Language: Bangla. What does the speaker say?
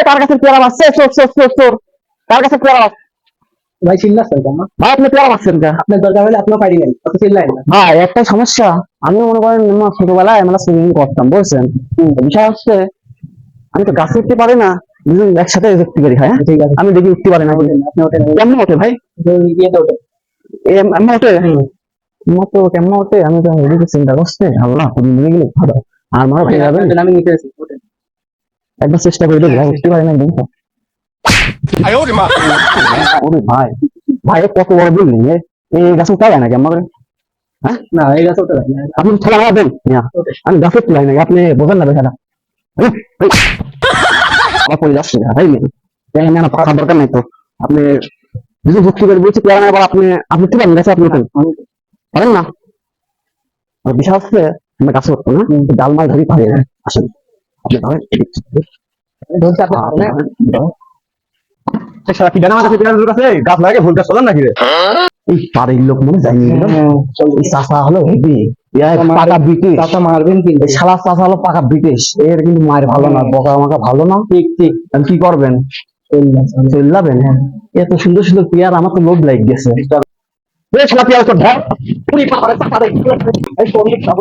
কার কাছে পেয়ারা মারছে? চোর চোর চোর চোর, কার কাছে পেয়ারা মারছে? ভাই চিল্লাচ্ছেন কেন? ভাই আপনি পেয়ারা মারছেন কে? আপনার দরকার হলে আপনিও পারি নাই, অত চিল্লাই না। ভাই একটা সমস্যা, আমি মনে করেন আমার ছোটবেলায় আমরা সুইমিং করতাম বুঝছেন। বিষয় হচ্ছে আমি তো গাছে উঠতে পারি না, দুজন একসাথে উঠতে পারি। হ্যাঁ ঠিক আছে, আমি দেখি উঠতে পারি না। আপনি ওঠেন, কেমন ওঠে ভাই? ইয়েতে ওঠেন। এমন ওঠে? আমার তো কেমন ওঠে, আমি তো এদিকে চিন্তা করছি আল্লাহ তুমি মরে গেলে ভালো। আর মারা ভেঙে যাবে। আমি নিতে আসি, ওঠেন। একবার চেষ্টা করে দেখি ভাই, উঠতে পারি না একদম। ওরে ভাই, ভাই এ কত বড় বিল্ডিং, এই গাছে উঠা যায় নাকি আমার? হ্যাঁ না এই গাছে ওঠা যায় না। আপনি ঠেলা মারবেন মিয়া, আমি গাছে উঠতে পারি নাকি? আপনি বোঝেন না বিষয়টা। এই, এই, আমার পড়ে যাচ্ছে ভাই মেয়ে, না পাখার দরকার নাই তো। আপনি যদি যুক্তি করে বলছি পেয়ারা আবার আপনি আপনি উঠতে পারেন গাছে? আপনি উঠেন পারেন না? আর বিষয় হচ্ছে আমরা গাছে উঠবো না, ডাল মাল ধরি পারে আসেন আপনি ধরেন ধরতে আপনি পারেন না। সারা কি ডানা মাথায় পেয়ারা কাছে গাছ লাগে ভুল গাছ চলেন নাকি রে? এই পাড়ের লোক মনে যায়নি এই চাষা হলো হেভি, পাকা ব্রিটিশ। চাচা মারবেন কিন্তু। এই শালা চাষা হলো পাকা ব্রিটিশ, এর কিন্তু মায়ের ভালো না, বকা মাকা ভালো না। ঠিক ঠিক। আমি কি করবেন? চললাবেন এত সুন্দর সুন্দর পেয়ারা, আমার তো লোভ লাগ গেছে। এই শালা পেয়ারা তো ধর পুরি পাহাড়ে চাপা রে। এই সব